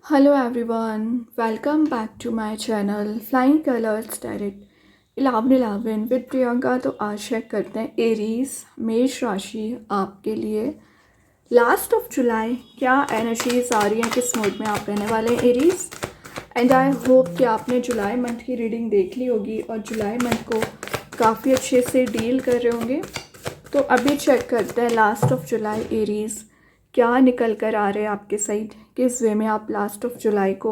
Hello everyone, welcome back to my channel Flying Colors Direct 1111 with Priyanka. तो आज check करते हैं एरीज मेष राशि आपके लिए लास्ट ऑफ जुलाई क्या एनर्जीज आ रही हैं, किस मोड में आप रहने वाले हैं एरीज। एंड आई होप कि आपने जुलाई मंथ की रीडिंग देख ली होगी और जुलाई मंथ को काफ़ी अच्छे से डील कर रहे होंगे। तो अभी चेक करते हैं लास्ट ऑफ जुलाई एरीज क्या निकल कर आ रहे हैं आपके साइड, किस वे में आप लास्ट ऑफ जुलाई को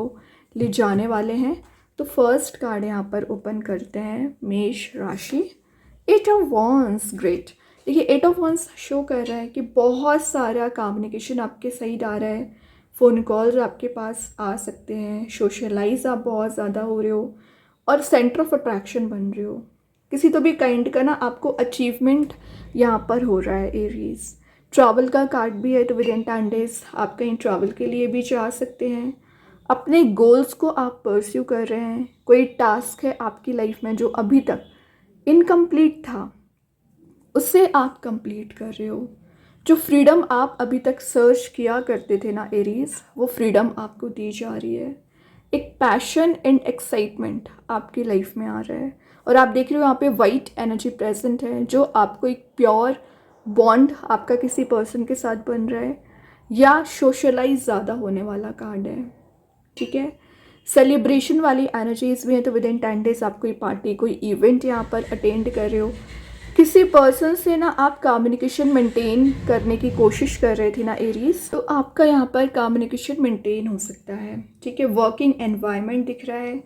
ले जाने वाले हैं। तो फर्स्ट कार्ड यहाँ पर ओपन करते हैं मेष राशि, एट ऑफ वॉन्स। ग्रेट। देखिए एट ऑफ वॉन्स शो कर रहा है कि बहुत सारा कम्युनिकेशन आपके साइड आ रहा है, फ़ोन कॉल्स आपके पास आ सकते हैं, सोशलाइज आप बहुत ज़्यादा हो रहे हो और सेंटर ऑफ अट्रैक्शन बन रहे हो। किसी तो भी काइंड का ना आपको अचीवमेंट यहाँ पर हो रहा है एरीज। ट्रैवल का कार्ड भी है, तो विद इन 10 डेज आप कहीं ट्रैवल के लिए भी जा सकते हैं। अपने गोल्स को आप परस्यू कर रहे हैं, कोई टास्क है आपकी लाइफ में जो अभी तक इनकम्प्लीट था उससे आप कंप्लीट कर रहे हो। जो फ्रीडम आप अभी तक सर्च किया करते थे ना एरीज, वो फ्रीडम आपको दी जा रही है। एक पैशन एंड एक्साइटमेंट आपकी लाइफ में आ रहा है और आप देख रहे हो यहाँ पे वाइट एनर्जी प्रेजेंट है, जो आपको एक प्योर बॉन्ड आपका किसी पर्सन के साथ बन रहा है या सोशलाइज ज़्यादा होने वाला कार्ड है। ठीक है, सेलिब्रेशन वाली एनर्जीज भी हैं, तो विद इन 10 डेज आप कोई पार्टी कोई इवेंट यहाँ पर अटेंड कर रहे हो। किसी पर्सन से ना आप कम्युनिकेशन मेंटेन करने की कोशिश कर रहे थे ना एरीज, तो आपका यहाँ पर कम्युनिकेशन मेंटेन हो सकता है। ठीक है, वर्किंग एनवायरनमेंट दिख रहा है,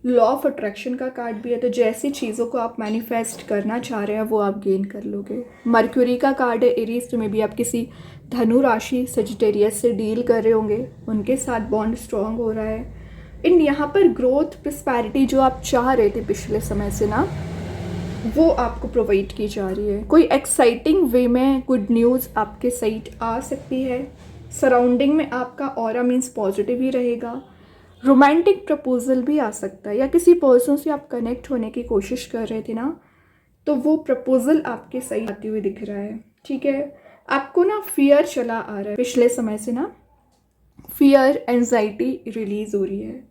लॉ ऑफ अट्रैक्शन का कार्ड भी है, तो जैसी चीज़ों को आप मैनिफेस्ट करना चाह रहे हैं वो आप गेन कर लोगे। मर्क्यूरी का कार्ड है एरीज, तो मे बी आप किसी धनु राशि सजिटेरियस से डील कर रहे होंगे, उनके साथ बॉन्ड स्ट्रॉन्ग हो रहा है। इन यहाँ पर ग्रोथ प्रस्पैरिटी जो आप चाह रहे थे पिछले समय से ना, वो आपको प्रोवाइड की जा रही है। कोई एक्साइटिंग वे में गुड न्यूज़ आपके साइड आ सकती है। सराउंडिंग में आपका ऑरा मीन्स पॉजिटिव ही रहेगा। रोमांटिक प्रपोजल भी आ सकता है, या किसी पर्सन से आप कनेक्ट होने की कोशिश कर रहे थे ना, तो वो प्रपोजल आपके साइड आती हुई दिख रहा है। ठीक है, आपको ना फियर चला आ रहा है पिछले समय से ना, फियर एंजाइटी रिलीज हो रही है।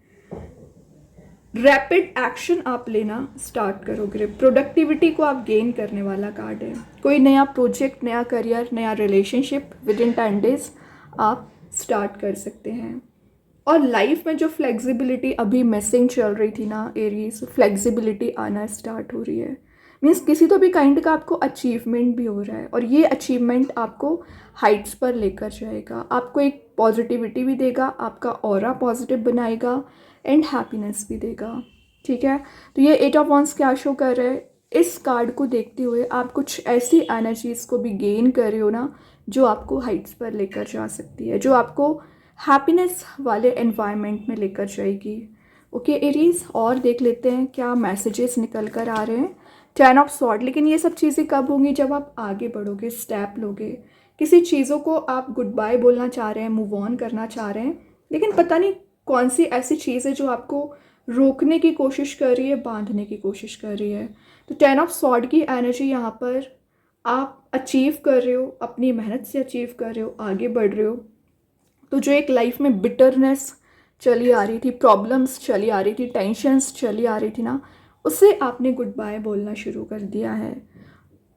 रैपिड एक्शन आप लेना स्टार्ट करोगे, प्रोडक्टिविटी को आप गेन करने वाला कार्ड है। कोई नया प्रोजेक्ट, नया करियर, नया रिलेशनशिप विद इन 10 डेज आप स्टार्ट कर सकते हैं। और लाइफ में जो फ्लेक्सिबिलिटी अभी मिसिंग चल रही थी ना एरीज, फ्लेक्सिबिलिटी आना स्टार्ट हो रही है। मीन्स किसी तो भी काइंड का आपको अचीवमेंट भी हो रहा है और ये अचीवमेंट आपको हाइट्स पर लेकर जाएगा, आपको एक पॉजिटिविटी भी देगा, आपका ऑरा पॉजिटिव बनाएगा एंड हैप्पीनेस भी देगा। ठीक है, तो ये एट ऑफ वॉन्स क्या शो कर रहा है, इस कार्ड को देखते हुए आप कुछ ऐसी एनर्जीज को भी गेन कर रहे हो ना, जो आपको हाइट्स पर लेकर जा सकती है, जो आपको हैप्पीनेस वाले एनवायरनमेंट में लेकर जाएगी। ओके एरीज, और देख लेते हैं क्या मैसेजेस निकल कर आ रहे हैं। 10 ऑफ स्वॉर्ड, लेकिन ये सब चीज़ें कब होंगी, जब आप आगे बढ़ोगे, स्टेप लोगे, किसी चीज़ों को आप गुड बाय बोलना चाह रहे हैं, मूव ऑन करना चाह रहे हैं, लेकिन पता नहीं कौन सी ऐसी चीज़ है जो आपको रोकने की कोशिश कर रही है, बांधने की कोशिश कर रही है। तो 10 ऑफ स्वॉर्ड की एनर्जी यहाँ पर आप अचीव कर रहे हो, अपनी मेहनत से अचीव कर रहे हो, आगे बढ़ रहे हो। तो जो एक लाइफ में बिटरनेस चली आ रही थी, प्रॉब्लम्स चली आ रही थी, टेंशन्स चली आ रही थी ना, उससे आपने गुड बाय बोलना शुरू कर दिया है।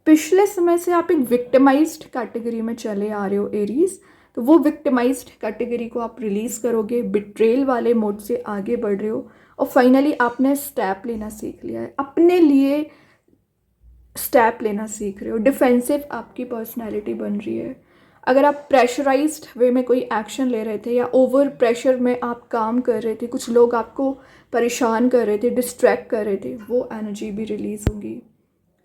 पिछले समय से आप एक विक्टिमाइज्ड कैटेगरी में चले आ रहे हो एरीज, तो वो विक्टिमाइज्ड कैटेगरी को आप रिलीज़ करोगे, बिट्रेल वाले मोड से आगे बढ़ रहे हो और फाइनली आपने स्टेप लेना सीख लिया है, अपने लिए स्टेप लेना सीख रहे हो। डिफेंसिव आपकी पर्सनैलिटी बन रही है। अगर आप प्रेशराइज्ड वे में कोई एक्शन ले रहे थे या ओवर प्रेशर में आप काम कर रहे थे, कुछ लोग आपको परेशान कर रहे थे, डिस्ट्रैक्ट कर रहे थे, वो एनर्जी भी रिलीज़ होगी।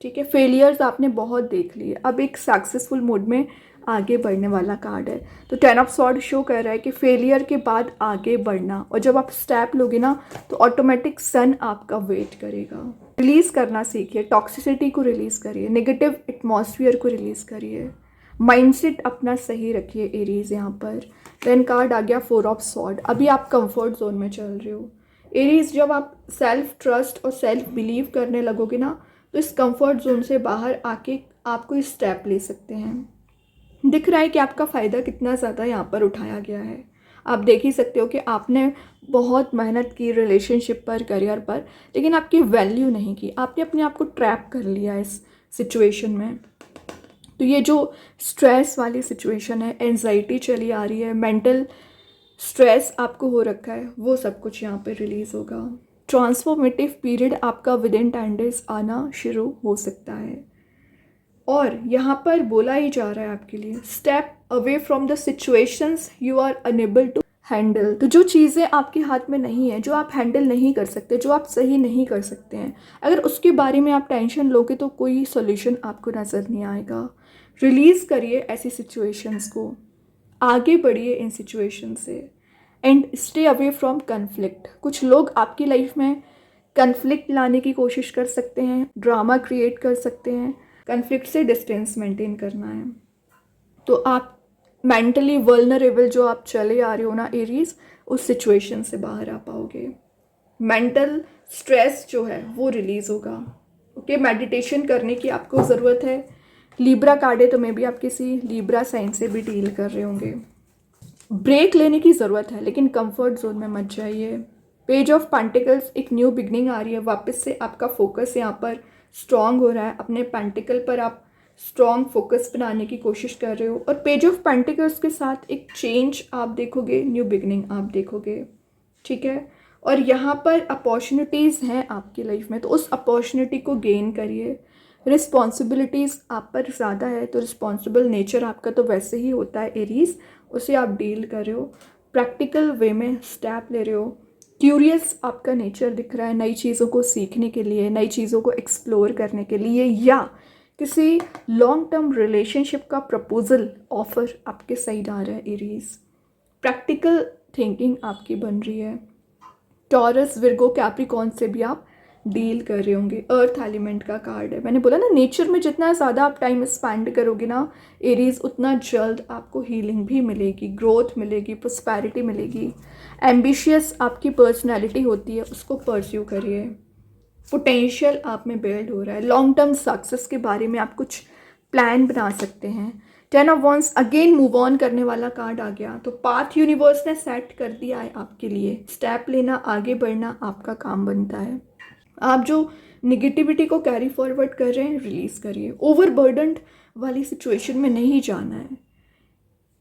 ठीक है, फेलियर्स आपने बहुत देख लिए, अब एक सक्सेसफुल मोड में आगे बढ़ने वाला कार्ड है। तो 10 ऑफ स्वॉर्ड शो कर रहा है कि फेलियर के बाद आगे बढ़ना, और जब आप स्टेप लोगे ना तो ऑटोमेटिक सन आपका वेट करेगा। रिलीज़ करना सीखिए, टॉक्सिसिटी को रिलीज़ करिए, नेगेटिव एटमॉस्फेयर को रिलीज़ करिए, माइंडसेट अपना सही रखिए एरीज। यहाँ पर देन कार्ड आ गया 4 ऑफ स्वॉर्ड। अभी आप कंफर्ट जोन में चल रहे हो एरीज, जब आप सेल्फ ट्रस्ट और सेल्फ बिलीव करने लगोगे ना, तो इस कंफर्ट जोन से बाहर आके आप कोई स्टेप ले सकते हैं। दिख रहा है कि आपका फ़ायदा कितना ज़्यादा यहाँ पर उठाया गया है। आप देख ही सकते हो कि आपने बहुत मेहनत की रिलेशनशिप पर, करियर पर, लेकिन आपकी वैल्यू नहीं की। आपने अपने आप को ट्रैप कर लिया इस सिचुएशन में। तो ये जो स्ट्रेस वाली सिचुएशन है, एंजाइटी चली आ रही है, मेंटल स्ट्रेस आपको हो रखा है, वो सब कुछ यहाँ पे रिलीज़ होगा। ट्रांसफॉर्मेटिव पीरियड आपका विद इन 10 डेज आना शुरू हो सकता है। और यहाँ पर बोला ही जा रहा है आपके लिए, step away from the situations you are unable to handle. तो जो चीज़ें आपके हाथ में नहीं है, जो आप हैंडल नहीं कर सकते, जो आप सही नहीं कर सकते हैं, अगर उसके बारे में आप टेंशन लोगे तो कोई सोल्यूशन आपको नज़र नहीं आएगा। रिलीज़ करिए ऐसी सिचुएशंस को, आगे बढ़िए इन सिचुएशन से, and stay away from conflict. कुछ लोग आपकी लाइफ में कन्फ्लिक्ट लाने की कोशिश कर सकते हैं, ड्रामा क्रिएट कर सकते हैं। कन्फ्लिक्ट से डिस्टेंस मेंटेन करना है। तो आप मेंटली वल्नरेबल जो आप चले आ रहे हो ना एरीज, उस सिचुएशन से बाहर आ पाओगे। मेंटल स्ट्रेस जो है वो रिलीज़ होगा। ओके, मेडिटेशन करने की आपको ज़रूरत है। लिब्रा कार्ड है तो मे भी आप किसी लिब्रा साइन से भी डील कर रहे होंगे। ब्रेक लेने की ज़रूरत है, लेकिन कंफर्ट जोन में मत जाइए। पेज ऑफ पेंटिकल्स, एक न्यू बिगनिंग आ रही है। वापस से आपका फोकस यहाँ पर स्ट्रॉन्ग हो रहा है। अपने पेंटिकल पर आप स्ट्रॉन्ग फोकस बनाने की कोशिश कर रहे हो। और पेज ऑफ पेंटिकल्स के साथ एक चेंज आप देखोगे, न्यू बिगनिंग आप देखोगे। ठीक है, और यहाँ पर अपॉर्चुनिटीज़ हैं आपकी लाइफ में, तो उस अपॉर्चुनिटी को गेन करिए। रिस्पॉन्सिबिलिटीज़ आप पर ज़्यादा है, तो रिस्पॉन्सिबल नेचर आपका तो वैसे ही होता है एरीज, उसे आप डील कर रहे हो। प्रैक्टिकल वे में स्टेप ले रहे हो। क्यूरियस आपका नेचर दिख रहा है, नई चीज़ों को सीखने के लिए, नई चीज़ों को एक्सप्लोर करने के लिए, या किसी लॉन्ग टर्म रिलेशनशिप का प्रपोजल ऑफर आपके साइड आ रहा है एरीज। प्रैक्टिकल थिंकिंग आपकी बन रही है। टॉरस, विर्गो, कैप्रिकॉर्न से भी आप डील कर रहे होंगे। अर्थ एलिमेंट का कार्ड है। मैंने बोला ना, नेचर में जितना ज़्यादा आप टाइम स्पेंड करोगे ना एरीज, उतना जल्द आपको हीलिंग भी मिलेगी, ग्रोथ मिलेगी, प्रॉस्पेरिटी मिलेगी। एम्बिशियस आपकी पर्सनैलिटी होती है, उसको परस्यू करिए। पोटेंशियल आप में बिल्ड हो रहा है। लॉन्ग टर्म सक्सेस के बारे में आप कुछ प्लान बना सकते हैं। 10 of wands, again move on करने वाला कार्ड आ गया। तो पाथ यूनिवर्स ने सेट कर दिया है आपके लिए। स्टेप लेना, आगे बढ़ना आपका काम बनता है। आप जो निगेटिविटी को कैरी फॉरवर्ड कर रहे हैं, रिलीज़ करिए। ओवरबर्डन्ड वाली सिचुएशन में नहीं जाना है।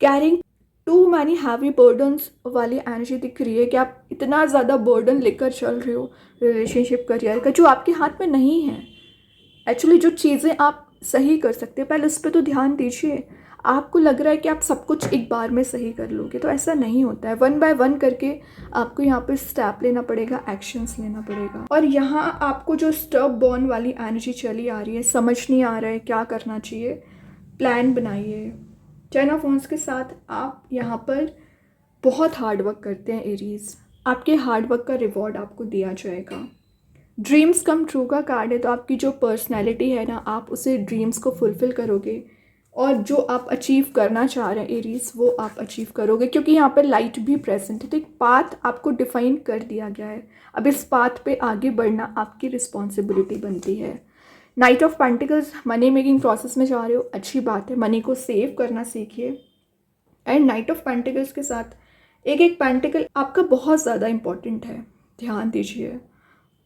Carrying too many heavy burdens वाली एनर्जी दिख रही है कि आप इतना ज़्यादा बर्डन लेकर चल रहे हो रिलेशनशिप, करियर का, जो आपके हाथ में नहीं है। एक्चुअली जो चीज़ें आप सही कर सकते हैं, पहले उस पर तो ध्यान दीजिए। आपको लग रहा है कि आप सब कुछ एक बार में सही कर लोगे, तो ऐसा नहीं होता है। 1 बाय 1 करके आपको यहाँ पर स्टेप लेना पड़ेगा, एक्शंस लेना पड़ेगा। और यहाँ आपको जो स्टब बॉर्न वाली एनर्जी चली आ रही है, समझ नहीं आ रहा है क्या करना चाहिए, प्लान बनाइए। 10 ऑफ वॉन्ड्स के साथ आप यहाँ पर बहुत हार्ड वर्क करते हैं एरीज, आपके हार्ड वर्क का रिवॉर्ड आपको दिया जाएगा। ड्रीम्स कम ट्रू का कार्ड है, तो आपकी जो पर्सनैलिटी है ना, आप उसे ड्रीम्स को फुलफ़िल करोगे, और जो आप अचीव करना चाह रहे हैं एरीज, वो आप अचीव करोगे, क्योंकि यहाँ पर लाइट भी प्रेजेंट है। तो एक पाथ आपको डिफाइन कर दिया गया है। अब इस पाथ पे आगे बढ़ना आपकी रिस्पॉन्सिबिलिटी बनती है। Night of pentacles, money making process में जा रहे हो, अच्छी बात है। मनी को सेव करना सीखिए। एंड नाइट ऑफ पेंटिकल्स के साथ एक एक पेंटिकल आपका बहुत ज़्यादा इंपॉर्टेंट है, ध्यान दीजिए।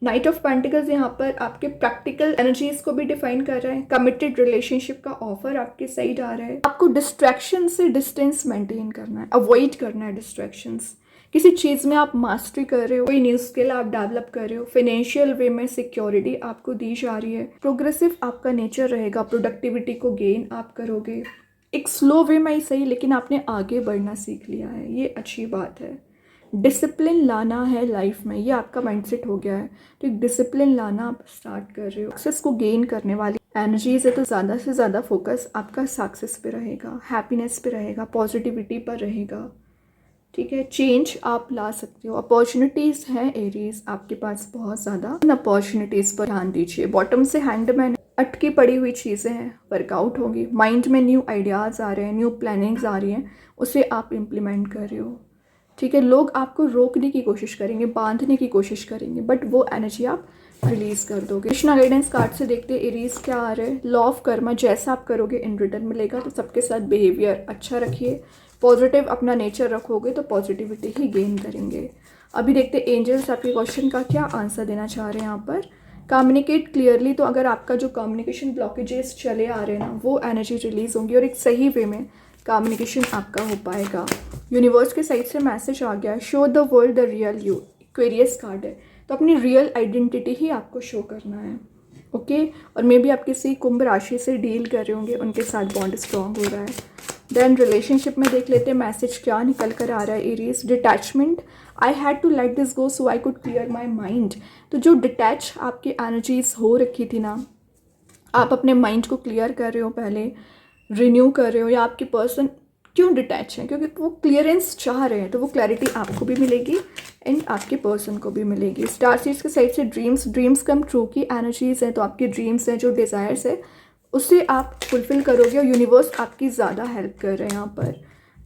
नाइट ऑफ पेंटिकल्स यहाँ पर आपके प्रैक्टिकल एनर्जीज को भी डिफाइन कर रहा है। कमिटेड रिलेशनशिप का ऑफर आपके साइड आ रहा है। आपको डिस्ट्रैक्शन से डिस्टेंस मेंटेन करना है, अवॉइड करना है डिस्ट्रैक्शंस। किसी चीज़ में आप मास्टरी कर रहे हो, कोई न्यू स्किल आप डेवलप कर रहे हो, फाइनेंशियल वे में सिक्योरिटी आपको दी जा रही है। प्रोग्रेसिव आपका नेचर रहेगा, प्रोडक्टिविटी को गेन आप करोगे। एक स्लो वे में ही सही, लेकिन आपने आगे बढ़ना सीख लिया है, ये अच्छी बात है। डिसिप्लिन लाना है लाइफ में, ये आपका माइंडसेट हो गया है। तो एक डिसिप्लिन लाना आप स्टार्ट कर रहे हो। सक्सेस को गेन करने वाली एनर्जीज है, तो ज़्यादा से ज़्यादा फोकस आपका सक्सेस पे रहेगा, हैप्पीनेस पे रहेगा, पॉजिटिविटी पर रहेगा। ठीक है, चेंज आप ला सकते हो। अपॉर्चुनिटीज़ हैं एरीज आपके पास बहुत ज़्यादा, उन अपॉर्चुनिटीज़ पर ध्यान दीजिए। बॉटम से हैंडमैन, अटकी पड़ी हुई चीज़ें हैं, वर्कआउट होंगी। माइंड में न्यू आइडियाज़ आ रहे हैं, न्यू प्लानिंग्स आ रही हैं, उसे आप इम्प्लीमेंट कर रहे हो। ठीक है, लोग आपको रोकने की कोशिश करेंगे, बांधने की कोशिश करेंगे, बट वो एनर्जी आप रिलीज़ कर दोगे। कृष्णा गाइडेंस कार्ड से देखते हैं एरीज क्या आ रहा है। लॉ ऑफ कर्मा, जैसा आप करोगे इन रिटर्न मिलेगा। तो सबके साथ बिहेवियर अच्छा रखिए, पॉजिटिव अपना नेचर रखोगे तो पॉजिटिविटी ही गेन करेंगे। अभी देखते एंजल्स आपके क्वेश्चन का क्या आंसर देना चाह रहे हैं यहाँ पर। कम्युनिकेट क्लियरली, तो अगर आपका जो कम्युनिकेशन ब्लॉकेजेस चले आ रहे हैं ना, वो एनर्जी रिलीज होंगी और एक सही वे में कम्युनिकेशन आपका हो पाएगा। यूनिवर्स के साइड से मैसेज आ गया, show the world the real you. क्वेरियस card है, तो अपनी रियल आइडेंटिटी ही आपको शो करना है। ओके और मे बी आप किसी कुंभ राशि से डील कर रहे होंगे, उनके साथ बॉन्ड स्ट्रॉन्ग हो रहा है। देन रिलेशनशिप में देख लेते हैं मैसेज क्या निकल कर आ रहा है Aries. Detachment, I had to let this go so I could clear my mind. तो जो डिटैच आपकी एनर्जीज हो रखी थी ना, आप अपने माइंड को क्लियर कर रहे हो, पहले रिन्यू कर रहे हो, या आपके पर्सन क्यों डिटैच हैं, क्योंकि वो क्लियरेंस चाह रहे हैं, तो वो क्लैरिटी आपको भी मिलेगी एंड आपके पर्सन को भी मिलेगी। स्टार सीड्स के साइड से ड्रीम्स कम ट्रू की एनर्जीज हैं, तो आपके ड्रीम्स हैं, जो डिज़ायर्स है उससे आप फुलफिल करोगे और यूनिवर्स आपकी ज़्यादा हेल्प कर रहे हैं यहाँ पर।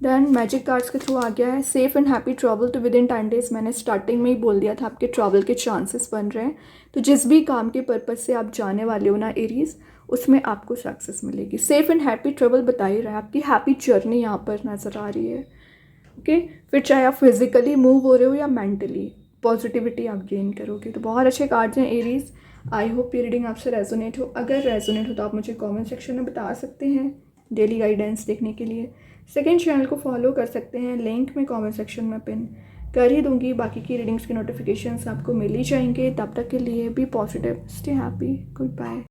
देन मैजिक कार्ड्स के थ्रू आ गया है safe and happy travel too within 10 days। मैंने स्टार्टिंग में ही बोल दिया था आपके ट्रैवल के चांसेस बन रहे हैं, तो जिस भी काम के पर्पज़ से आप जाने वाले हो ना एरीज, उसमें आपको सक्सेस मिलेगी। सेफ एंड हैप्पी ट्रैवल बता ही रहा है, आपकी हैप्पी जर्नी यहाँ पर नज़र आ रही है। ओके फिर चाहे आप फिजिकली मूव हो रहे हो या मेंटली, पॉजिटिविटी आप गेन करोगे। तो बहुत अच्छे कार्ड्स हैं एरीज। आई होप ये रीडिंग आपसे रेजोनेट हो। अगर रेजोनेट हो तो आप मुझे कमेंट सेक्शन में बता सकते हैं डेली गाइडेंस देखने के लिए। सेकंड चैनल को फॉलो कर सकते हैं, लिंक मैं कमेंट सेक्शन में पिन कर ही दूंगी। बाकी की रीडिंग्स के नोटिफिकेशंस आपको मिल ही जाएंगे। तब तक के लिए be positive, stay happy, good bye.